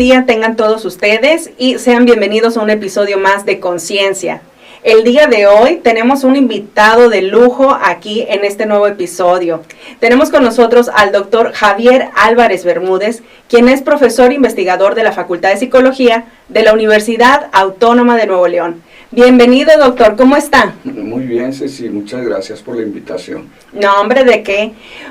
día tengan todos ustedes y sean bienvenidos a un episodio más de Conciencia. El día de hoy tenemos un invitado de lujo aquí en este nuevo episodio. Tenemos con nosotros al doctor Javier Álvarez Bermúdez, quien es profesor investigador de la Facultad de Psicología de la Universidad Autónoma de Nuevo León. Bienvenido, doctor, ¿cómo está? Muy bien, Ceci, muchas gracias por la invitación. No, hombre, ¿de qué?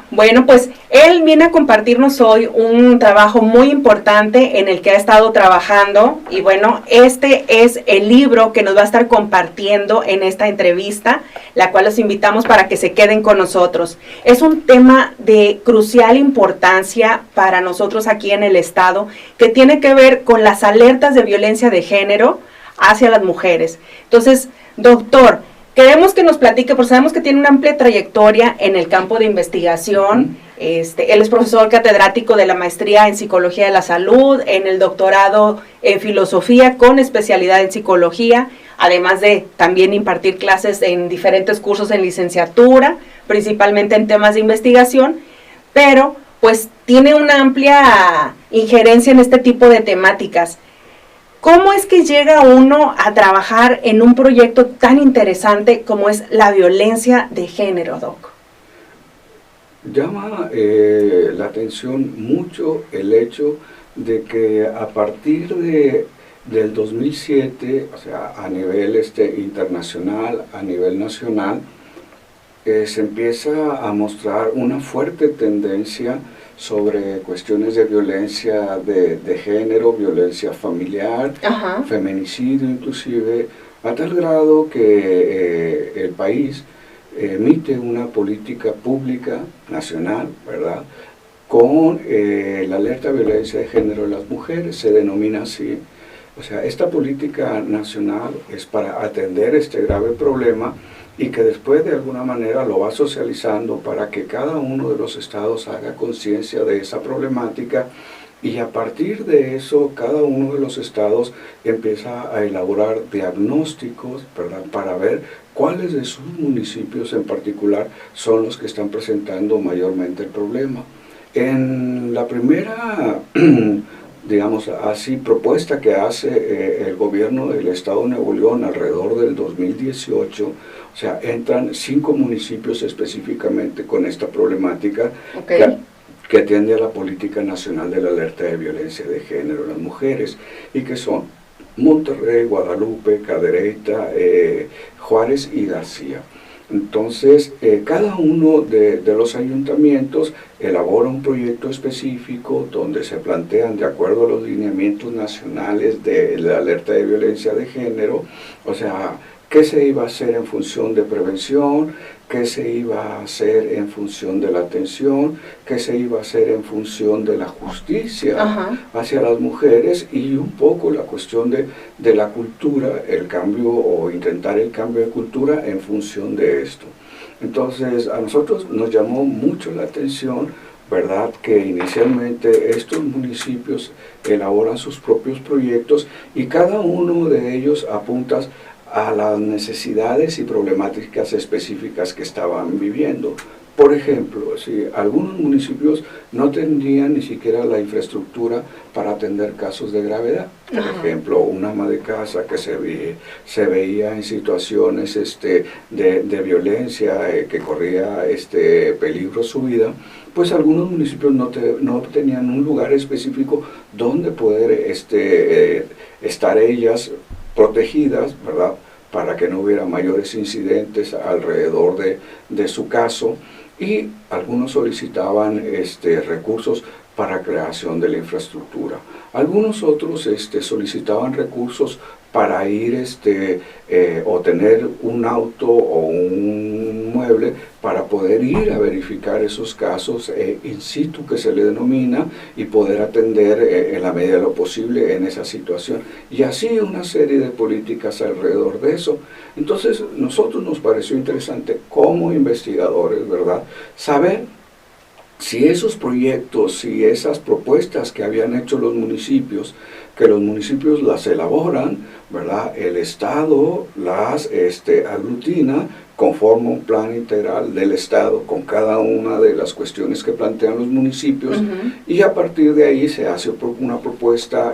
Bueno, pues él viene a compartirnos hoy un trabajo muy importante en el que ha estado trabajando y bueno, este es el libro que nos va a estar compartiendo en esta entrevista, la cual los invitamos para que se queden con nosotros. Es un tema de crucial importancia para nosotros aquí en el estado, que tiene que ver con las alertas de violencia de género hacia las mujeres. Entonces, doctor, queremos que nos platique, porque sabemos que tiene una amplia trayectoria en el campo de investigación. Él es profesor catedrático de la maestría en Psicología de la Salud, en el doctorado en Filosofía con especialidad en Psicología, además de también impartir clases en diferentes cursos en licenciatura, principalmente en temas de investigación, pero pues tiene una amplia injerencia en este tipo de temáticas. ¿Cómo es que llega uno a trabajar en un proyecto tan interesante como es la violencia de género, Doc? Llama la atención mucho el hecho de que a partir del 2007, o sea, a nivel internacional, a nivel nacional, se empieza a mostrar una fuerte tendencia sobre cuestiones de violencia de género, violencia familiar, feminicidio inclusive, a tal grado que el país emite una política pública nacional, ¿verdad?, con la alerta de violencia de género de las mujeres, se denomina así. O sea, esta política nacional es para atender este grave problema y que después de alguna manera lo va socializando para que cada uno de los estados haga conciencia de esa problemática y a partir de eso cada uno de los estados empieza a elaborar diagnósticos, ¿verdad?, para ver cuáles de sus municipios en particular son los que están presentando mayormente el problema. En la primera digamos así, propuesta que hace el gobierno del estado de Nuevo León alrededor del 2018, o sea, entran 5 municipios específicamente con esta problemática que atiende a la política nacional de la alerta de violencia de género en las mujeres, y que son Monterrey, Guadalupe, Cadereyta, Juárez y García. Entonces, cada uno de los ayuntamientos elabora un proyecto específico donde se plantean, de acuerdo a los lineamientos nacionales de la alerta de violencia de género, o sea, qué se iba a hacer en función de prevención, qué se iba a hacer en función de la atención, qué se iba a hacer en función de la justicia hacia las mujeres y un poco la cuestión de la cultura, el cambio o intentar el cambio de cultura en función de esto. Entonces a nosotros nos llamó mucho la atención, ¿verdad?, que inicialmente estos municipios elaboran sus propios proyectos y cada uno de ellos apunta a las necesidades y problemáticas específicas que estaban viviendo. Por ejemplo, si algunos municipios no tendrían ni siquiera la infraestructura para atender casos de gravedad. Por ejemplo, una ama de casa que se veía en situaciones de violencia, que corría peligro su vida, pues algunos municipios no tenían un lugar específico donde poder estar ellas protegidas, ¿verdad?, para que no hubiera mayores incidentes alrededor de su caso, y algunos solicitaban recursos para creación de la infraestructura. Algunos otros solicitaban recursos para ir o tener un auto o un mueble para poder ir a verificar esos casos in situ, que se le denomina, y poder atender en la medida de lo posible en esa situación. Y así una serie de políticas alrededor de eso. Entonces, nosotros nos pareció interesante como investigadores, ¿verdad?, saber si esos proyectos, si esas propuestas que habían hecho los municipios, que los municipios las elaboran, ¿verdad?, el Estado las aglutina conforma un plan integral del Estado con cada una de las cuestiones que plantean los municipios, y a partir de ahí se hace una propuesta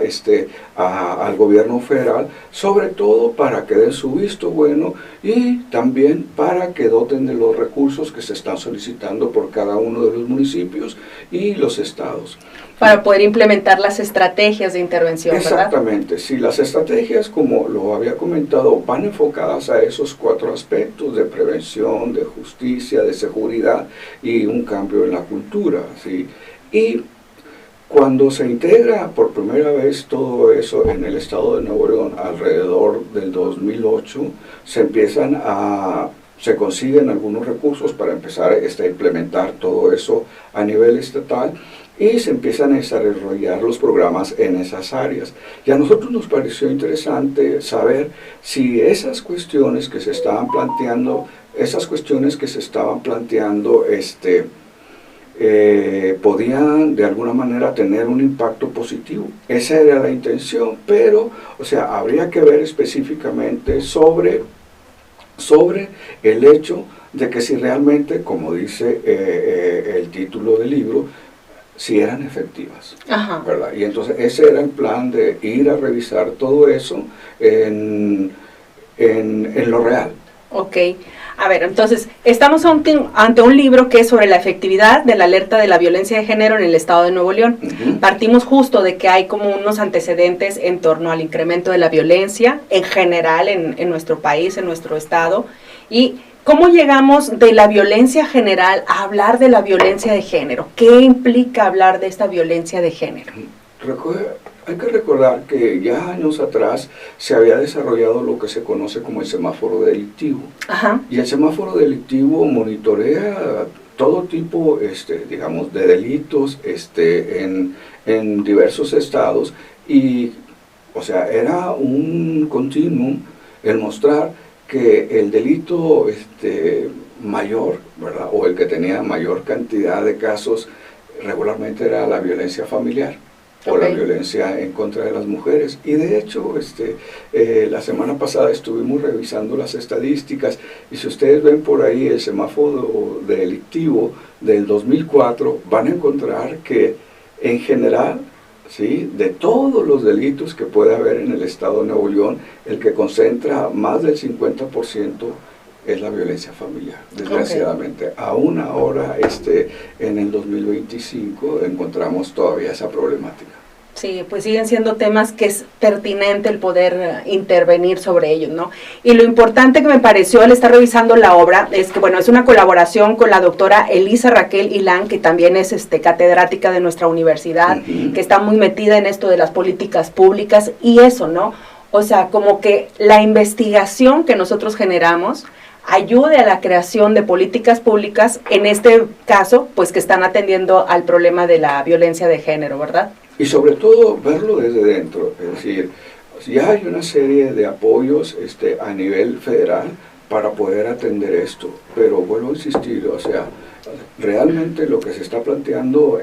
al gobierno federal, sobre todo para que den su visto bueno y también para que doten de los recursos que se están solicitando por cada uno de los municipios y los estados. Para poder implementar las estrategias de intervención, ¿verdad? Exactamente, sí, las estrategias, como lo había comentado, van enfocadas a esos 4 aspectos de prevención, de justicia, de seguridad y un cambio en la cultura, ¿sí? Y cuando se integra por primera vez todo eso en el estado de Nuevo León, alrededor del 2008, se consiguen algunos recursos para empezar a implementar todo eso a nivel estatal, y se empiezan a desarrollar los programas en esas áreas. Y a nosotros nos pareció interesante saber si esas cuestiones que se estaban planteando, podían de alguna manera tener un impacto positivo. Esa era la intención, pero, o sea, habría que ver específicamente sobre el hecho de que si realmente, como dice el título del libro, si eran efectivas, ¿verdad? Y entonces ese era el plan, de ir a revisar todo eso en lo real. Ok, a ver, entonces estamos ante un libro que es sobre la efectividad de la alerta de la violencia de género en el estado de Nuevo León. Partimos justo de que hay como unos antecedentes en torno al incremento de la violencia en general en nuestro país, en nuestro estado, y ¿cómo llegamos de la violencia general a hablar de la violencia de género? ¿Qué implica hablar de esta violencia de género? Hay que recordar que ya años atrás se había desarrollado lo que se conoce como el semáforo delictivo. Y el semáforo delictivo monitorea todo tipo, digamos, de delitos en diversos estados, y, o sea, era un continuum el mostrar que el delito mayor, ¿verdad?, o el que tenía mayor cantidad de casos, regularmente era la violencia familiar, o la violencia en contra de las mujeres. Y de hecho, la semana pasada estuvimos revisando las estadísticas, y si ustedes ven por ahí el semáforo delictivo del 2004, van a encontrar que en general, ¿sí?, de todos los delitos que puede haber en el estado de Nuevo León, el que concentra más del 50% es la violencia familiar. Desgraciadamente, aún ahora, en el 2025, encontramos todavía esa problemática. Sí, pues siguen siendo temas que es pertinente el poder intervenir sobre ellos, ¿no? Y lo importante que me pareció al estar revisando la obra es que, bueno, es una colaboración con la doctora Elisa Raquel Ilán, que también es catedrática de nuestra universidad, que está muy metida en esto de las políticas públicas y eso, ¿no? O sea, como que la investigación que nosotros generamos ayude a la creación de políticas públicas, en este caso, pues que están atendiendo al problema de la violencia de género, ¿verdad? Y sobre todo verlo desde dentro, es decir, ya hay una serie de apoyos a nivel federal para poder atender esto, pero vuelvo a insistir, o sea, realmente lo que se está planteando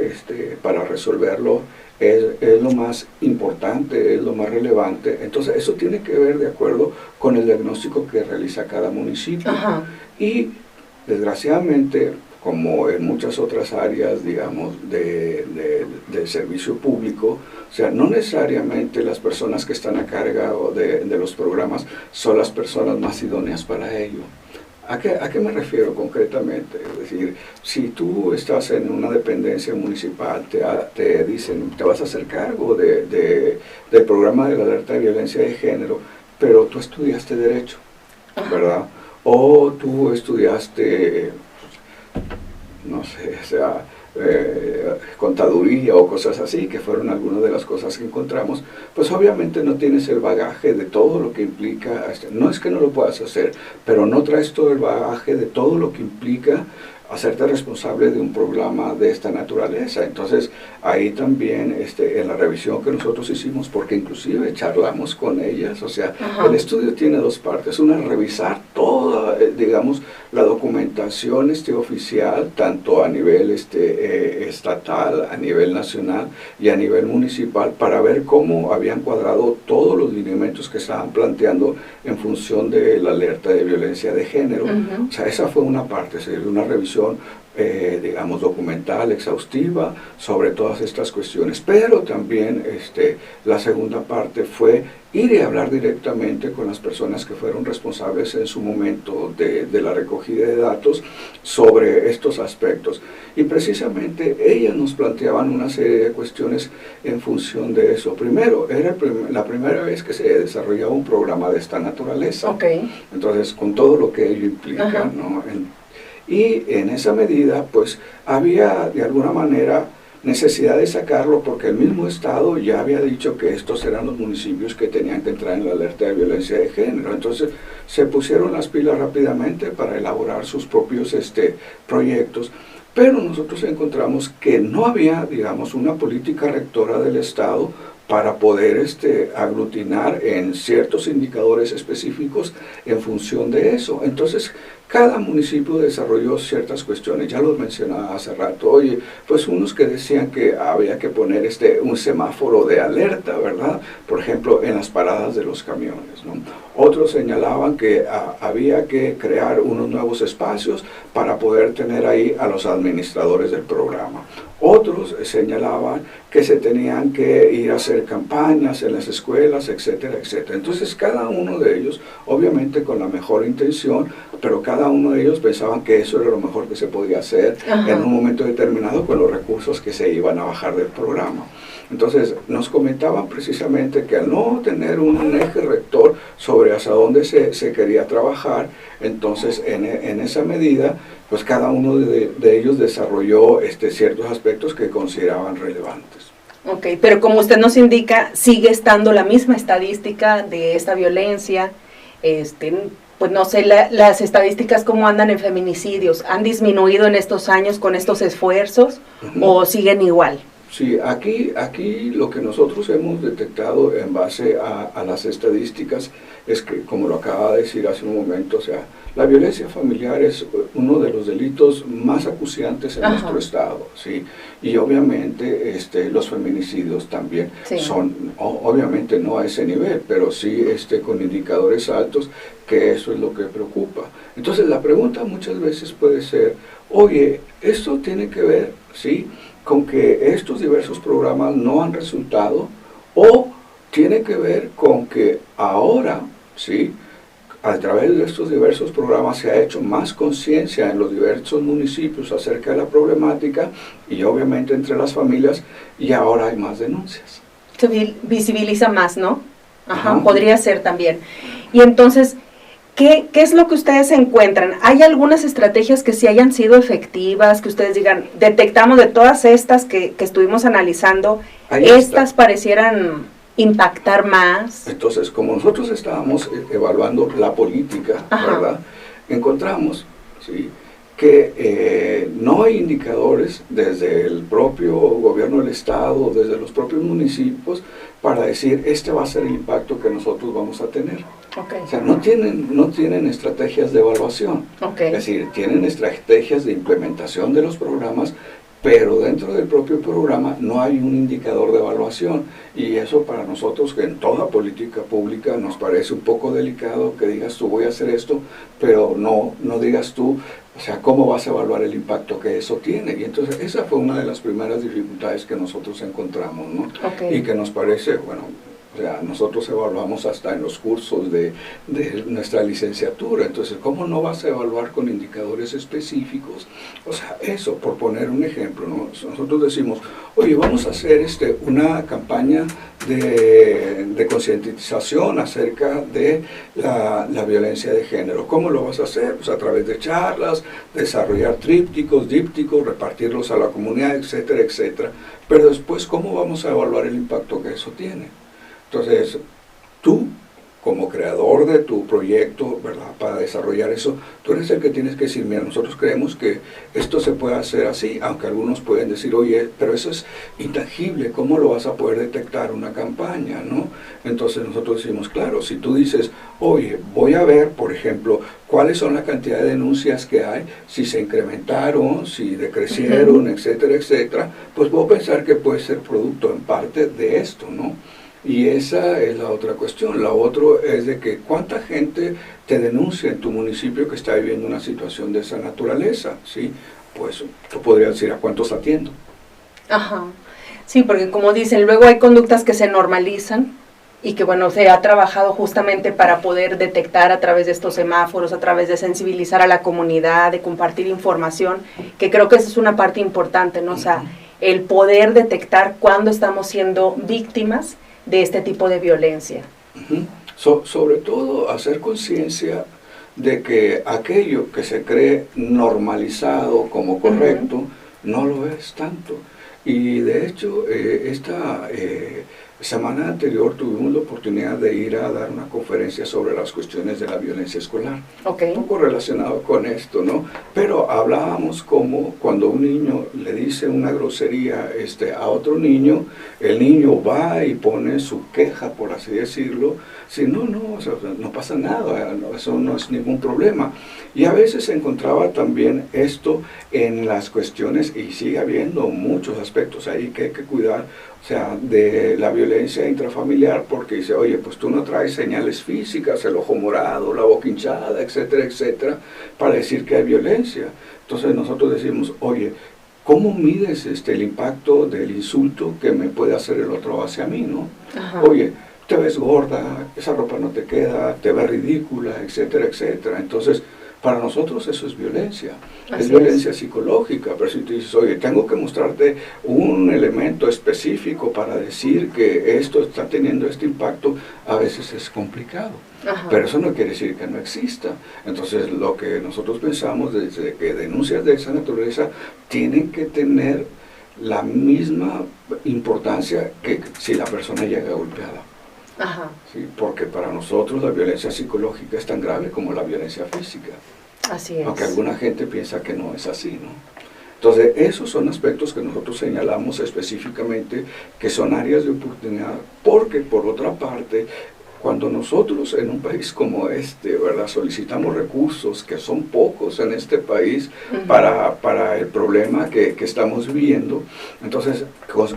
para resolverlo es lo más importante, es lo más relevante. Entonces eso tiene que ver de acuerdo con el diagnóstico que realiza cada municipio. Y desgraciadamente, como en muchas otras áreas, digamos, del servicio público, o sea, no necesariamente las personas que están a cargo de los programas son las personas más idóneas para ello. ¿A qué me refiero concretamente? Es decir, si tú estás en una dependencia municipal, te dicen, te vas a hacer cargo del programa de la alerta de violencia de género, pero tú estudiaste Derecho, ¿verdad? O tú estudiaste, no sé, o sea, contaduría o cosas así, que fueron algunas de las cosas que encontramos, pues obviamente no tienes el bagaje de todo lo que implica, no es que no lo puedas hacer, pero no traes todo el bagaje de todo lo que implica hacerte responsable de un programa de esta naturaleza. Entonces ahí también en la revisión que nosotros hicimos, porque inclusive charlamos con ellas, o sea, el estudio tiene dos partes: una, revisar toda, digamos, la documentación oficial, tanto a nivel estatal, a nivel nacional y a nivel municipal, para ver cómo habían cuadrado todos los lineamientos que estaban planteando en función de la alerta de violencia de género. O sea, esa fue una parte, es decir, una revisión digamos, documental, exhaustiva sobre todas estas cuestiones, pero también la segunda parte fue ir y hablar directamente con las personas que fueron responsables en su momento de la recogida de datos sobre estos aspectos. Y precisamente ellas nos planteaban una serie de cuestiones en función de eso. Primero, era la primera vez que se desarrollaba un programa de esta naturaleza. Okay. Entonces, con todo lo que ello implica, ¿no? Y en esa medida, pues, había de alguna manera necesidad de sacarlo porque el mismo Estado ya había dicho que estos eran los municipios que tenían que entrar en la alerta de violencia de género. Entonces, se pusieron las pilas rápidamente para elaborar sus propios proyectos. Pero nosotros encontramos que no había, digamos, una política rectora del Estado para poder aglutinar en ciertos indicadores específicos en función de eso. Entonces, cada municipio desarrolló ciertas cuestiones, ya los mencionaba hace rato. Oye, pues unos que decían que había que poner un semáforo de alerta, ¿verdad? Por ejemplo, en las paradas de los camiones, ¿no? Otros señalaban que había que crear unos nuevos espacios para poder tener ahí a los administradores del programa. Otros señalaban que se tenían que ir a hacer campañas en las escuelas, etcétera, etcétera. Entonces, cada uno de ellos, obviamente con la mejor intención, pero cada uno de ellos pensaban que eso era lo mejor que se podía hacer en un momento determinado con los recursos que se iban a bajar del programa. Entonces, nos comentaban precisamente que al no tener un eje rector sobre hacia dónde se quería trabajar, entonces en esa medida, pues cada uno de ellos desarrolló ciertos aspectos que consideraban relevantes. Ok, pero como usted nos indica, sigue estando la misma estadística de esta violencia. Pues no sé, las estadísticas cómo andan en feminicidios, ¿han disminuido en estos años con estos esfuerzos o siguen igual? Sí, aquí lo que nosotros hemos detectado en base a las estadísticas es que, como lo acaba de decir hace un momento, o sea, la violencia familiar es uno de los delitos más acuciantes en nuestro estado, ¿sí? Y obviamente los feminicidios también son, obviamente no a ese nivel, pero sí con indicadores altos, que eso es lo que preocupa. Entonces la pregunta muchas veces puede ser, oye, esto tiene que ver, ¿sí?, con que estos diversos programas no han resultado, o tiene que ver con que ahora, ¿sí?, a través de estos diversos programas se ha hecho más conciencia en los diversos municipios acerca de la problemática y obviamente entre las familias, y ahora hay más denuncias. Se visibiliza más, ¿no? Podría ser también. Y entonces, ¿qué es lo que ustedes encuentran? ¿Hay algunas estrategias que sí hayan sido efectivas, que ustedes digan, detectamos de todas estas que estuvimos analizando, estas parecieran impactar más? Entonces, como nosotros estábamos evaluando la política, ¿verdad?, encontramos, ¿sí?, que no hay indicadores desde el propio gobierno del Estado, desde los propios municipios, para decir, va a ser el impacto que nosotros vamos a tener. O sea, no tienen estrategias de evaluación. Es decir, tienen estrategias de implementación de los programas, pero dentro del propio programa no hay un indicador de evaluación, y eso para nosotros, que en toda política pública nos parece un poco delicado, que digas tú voy a hacer esto, pero no digas tú, o sea, cómo vas a evaluar el impacto que eso tiene. Y entonces esa fue una de las primeras dificultades que nosotros encontramos, ¿no? Y que nos parece, bueno, o sea, nosotros evaluamos hasta en los cursos de nuestra licenciatura. Entonces, ¿cómo no vas a evaluar con indicadores específicos? O sea, eso, por poner un ejemplo, ¿no? Nosotros decimos, oye, vamos a hacer una campaña de concientización acerca de la violencia de género. ¿Cómo lo vas a hacer? Pues a través de charlas, desarrollar trípticos, dípticos, repartirlos a la comunidad, etcétera, etcétera. Pero después, ¿cómo vamos a evaluar el impacto que eso tiene? Entonces, tú como creador de tu proyecto, ¿verdad? Para desarrollar eso, tú eres el que tienes que decir, mira, nosotros creemos que esto se puede hacer así, aunque algunos pueden decir, oye, pero eso es intangible, ¿cómo lo vas a poder detectar una campaña, no? Entonces nosotros decimos, claro, si tú dices, oye, voy a ver, por ejemplo, cuáles son la cantidad de denuncias que hay, si se incrementaron, si decrecieron, etcétera, etcétera, pues puedo pensar que puede ser producto en parte de esto, ¿no? Y esa es la otra cuestión. La otra es de que cuánta gente te denuncia en tu municipio que está viviendo una situación de esa naturaleza, ¿sí? Pues tú podrías decir a cuántos atiendo. Ajá. Sí, porque como dicen, luego hay conductas que se normalizan y que, bueno, se ha trabajado justamente para poder detectar a través de estos semáforos, a través de sensibilizar a la comunidad, de compartir información, que creo que esa es una parte importante, ¿no? O sea, el poder detectar cuándo estamos siendo víctimas de este tipo de violencia. Sobre todo hacer conciencia de que aquello que se cree normalizado como correcto, no lo es tanto. Y de hecho, esta semana anterior tuvimos la oportunidad de ir a dar una conferencia sobre las cuestiones de la violencia escolar. Okay. Un poco relacionado con esto, ¿no? Pero hablábamos como cuando un niño le dice una grosería a otro niño, el niño va y pone su queja, por así decirlo. Si no, o sea, no pasa nada, eso no es ningún problema. Y a veces se encontraba también esto en las cuestiones, y sigue habiendo muchos aspectos ahí que hay que cuidar, o sea, de la violencia intrafamiliar, porque dice, oye, pues tú no traes señales físicas, el ojo morado, la boca hinchada, etcétera, etcétera, para decir que hay violencia. Entonces nosotros decimos, oye, ¿cómo mides el impacto del insulto que me puede hacer el otro hacia mí, no? Ajá. Oye, te ves gorda, esa ropa no te queda, te ves ridícula, etcétera, etcétera. Entonces, para nosotros eso es violencia, es violencia psicológica, pero si tú dices, oye, tengo que mostrarte un elemento específico para decir que esto está teniendo este impacto, a veces es complicado. Ajá. Pero eso no quiere decir que no exista. Entonces, lo que nosotros pensamos desde que denuncias de esa naturaleza tienen que tener la misma importancia que si la persona llega golpeada. Ajá. ¿Sí? Porque para nosotros la violencia psicológica es tan grave como la violencia física. Así es. Aunque alguna gente piensa que no es así, ¿no? Entonces, esos son aspectos que nosotros señalamos específicamente que son áreas de oportunidad, porque por otra parte, cuando nosotros en un país como ¿verdad?, solicitamos recursos, que son pocos en este país, para el problema que estamos viviendo, entonces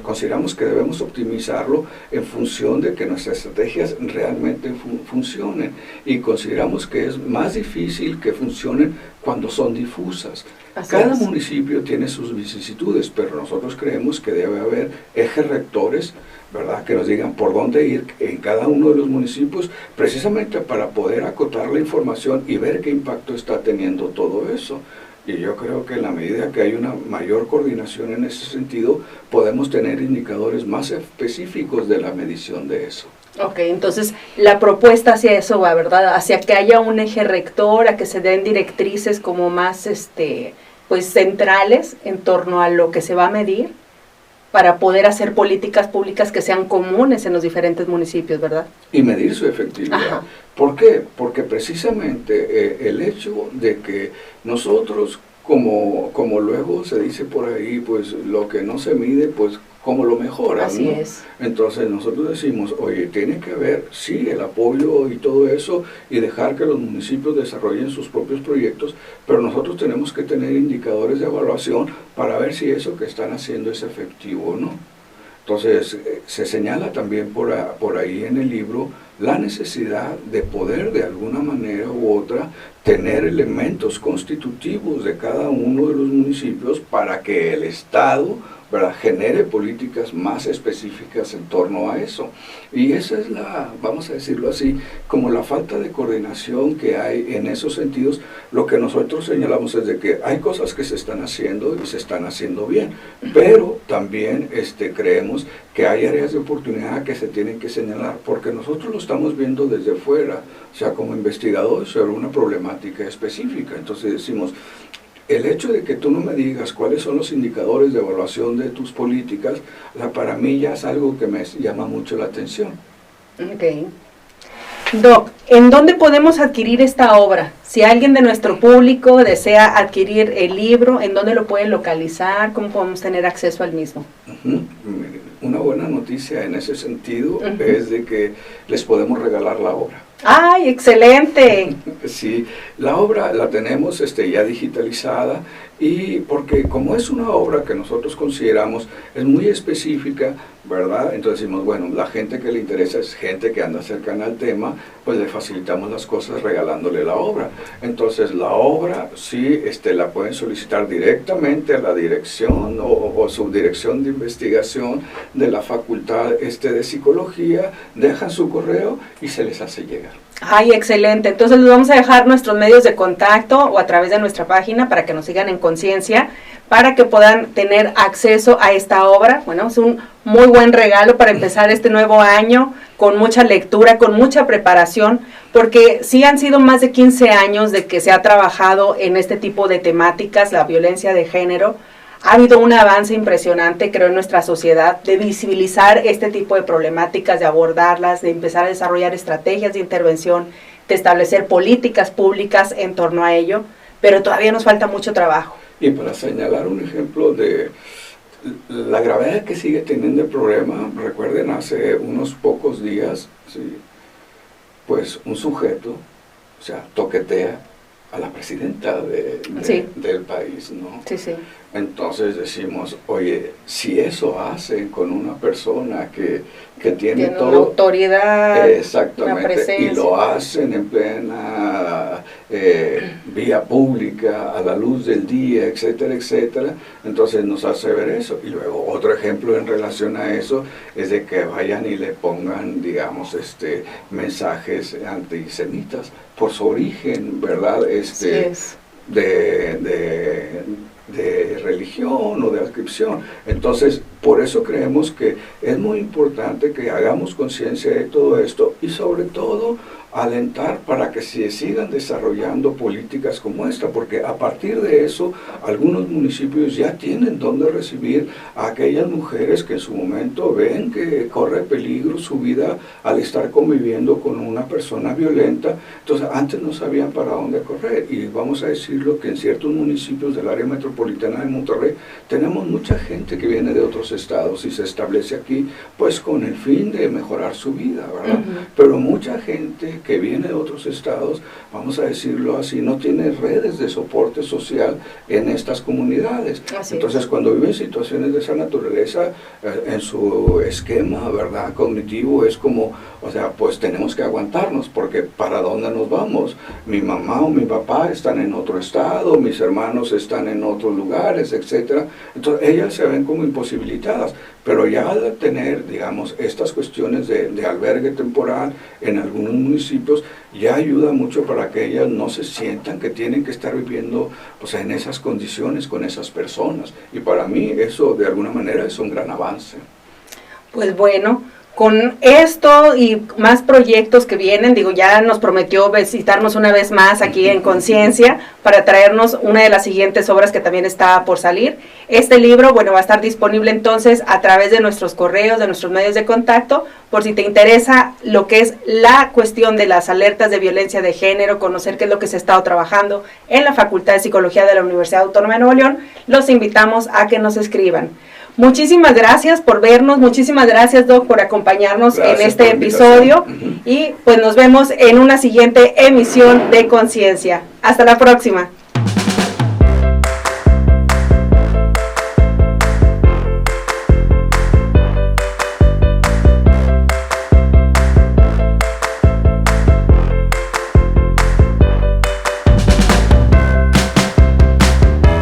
consideramos que debemos optimizarlo en función de que nuestras estrategias realmente funcionen, y consideramos que es más difícil que funcionen cuando son difusas. Cada municipio tiene sus vicisitudes, pero nosotros creemos que debe haber ejes rectores, ¿verdad?, que nos digan por dónde ir en cada uno de los municipios, precisamente para poder acotar la información y ver qué impacto está teniendo todo eso. Y yo creo que en la medida que hay una mayor coordinación en ese sentido, podemos tener indicadores más específicos de la medición de eso. Ok, entonces la propuesta hacia eso va, ¿verdad? Hacia que haya un eje rector, a que se den directrices como más pues centrales en torno a lo que se va a medir, para poder hacer políticas públicas que sean comunes en los diferentes municipios, ¿verdad? Y medir su efectividad. Ajá. ¿Por qué? Porque precisamente el hecho de que nosotros, como luego se dice por ahí, pues lo que no se mide, pues cómo lo mejoran, Así ¿no? es. Entonces nosotros decimos, oye, tiene que haber, sí, el apoyo y todo eso, y dejar que los municipios desarrollen sus propios proyectos, pero nosotros tenemos que tener indicadores de evaluación para ver si eso que están haciendo es efectivo o no. Entonces, se señala también por ahí en el libro la necesidad de poder de alguna manera u otra tener elementos constitutivos de cada uno de los municipios para que el Estado, ¿verdad?, genere políticas más específicas en torno a eso. Y esa es vamos a decirlo así, como la falta de coordinación que hay en esos sentidos. Lo que nosotros señalamos es de que hay cosas que se están haciendo y se están haciendo bien, pero también creemos que hay áreas de oportunidad que se tienen que señalar, porque nosotros lo estamos viendo desde fuera, o sea, como investigadores sobre una problemática específica. Entonces decimos, el hecho de que tú no me digas cuáles son los indicadores de evaluación de tus políticas, para mí ya es algo que me llama mucho la atención. Ok. Doc, ¿en dónde podemos adquirir esta obra? Si alguien de nuestro público desea adquirir el libro, ¿en dónde lo pueden localizar? ¿Cómo podemos tener acceso al mismo? Una buena noticia en ese sentido es de que les podemos regalar la obra. ¡Ay, excelente! Sí, la obra la tenemos ya digitalizada, y porque como es una obra que nosotros consideramos es muy específica, ¿verdad? Entonces decimos, bueno, la gente que le interesa es gente que anda cercana al tema, pues le facilitamos las cosas regalándole la obra. Entonces la obra sí la pueden solicitar directamente a la dirección o subdirección de investigación de la Facultad de Psicología, dejan su correo y se les hace llegar. Ay, excelente. Entonces les vamos a dejar nuestros medios de contacto o a través de nuestra página para que nos sigan en Conciencia, para que puedan tener acceso a esta obra. Bueno, es un muy buen regalo para empezar este nuevo año con mucha lectura, con mucha preparación, porque sí han sido más de 15 años de que se ha trabajado en este tipo de temáticas, la violencia de género. Ha habido un avance impresionante, creo, en nuestra sociedad de visibilizar este tipo de problemáticas, de abordarlas, de empezar a desarrollar estrategias de intervención, de establecer políticas públicas en torno a ello, pero todavía nos falta mucho trabajo. Y para señalar un ejemplo de la gravedad que sigue teniendo el problema, recuerden, hace unos pocos días, sí, pues un sujeto, toquetea a la presidenta del país, ¿no? Sí, sí. Entonces decimos, oye, si eso hacen con una persona que tiene todo, una autoridad, exactamente, una presencia, y lo hacen en plena vía pública, a la luz del día, etcétera, etcétera, entonces nos hace ver eso. Y luego otro ejemplo en relación a eso es de que vayan y le pongan, digamos, mensajes antisemitas por su origen, ¿verdad? Así es. De religión o de adscripción. Entonces, por eso creemos que es muy importante que hagamos conciencia de todo esto y sobre todo alentar para que se sigan desarrollando políticas como esta, porque a partir de eso algunos municipios ya tienen donde recibir a aquellas mujeres que en su momento ven que corre peligro su vida al estar conviviendo con una persona violenta. Entonces antes no sabían para dónde correr, y vamos a decirlo que en ciertos municipios del área metropolitana de Monterrey tenemos mucha gente que viene de otros estados y se establece aquí pues con el fin de mejorar su vida, ¿verdad? Pero mucha gente que viene de otros estados, vamos a decirlo así, no tiene redes de soporte social en estas comunidades. Entonces, cuando viven situaciones de esa naturaleza, en su esquema, ¿verdad?, cognitivo, es como, pues tenemos que aguantarnos, porque ¿para dónde nos vamos? Mi mamá o mi papá están en otro estado, mis hermanos están en otros lugares, etcétera. Entonces, ellas se ven como imposibilitadas. Pero ya al tener, digamos, estas cuestiones de albergue temporal en algunos municipios, ya ayuda mucho para que ellas no se sientan que tienen que estar viviendo en esas condiciones con esas personas. Y para mí eso de alguna manera es un gran avance. Pues bueno, con esto y más proyectos que vienen, ya nos prometió visitarnos una vez más aquí en Conciencia para traernos una de las siguientes obras que también está por salir. Este libro, va a estar disponible entonces a través de nuestros correos, de nuestros medios de contacto, por si te interesa lo que es la cuestión de las alertas de violencia de género, conocer qué es lo que se ha estado trabajando en la Facultad de Psicología de la Universidad Autónoma de Nuevo León. Los invitamos a que nos escriban. Muchísimas gracias por vernos, muchísimas gracias, Doc, por acompañarnos en este episodio, y pues nos vemos en una siguiente emisión de Conciencia. Hasta la próxima.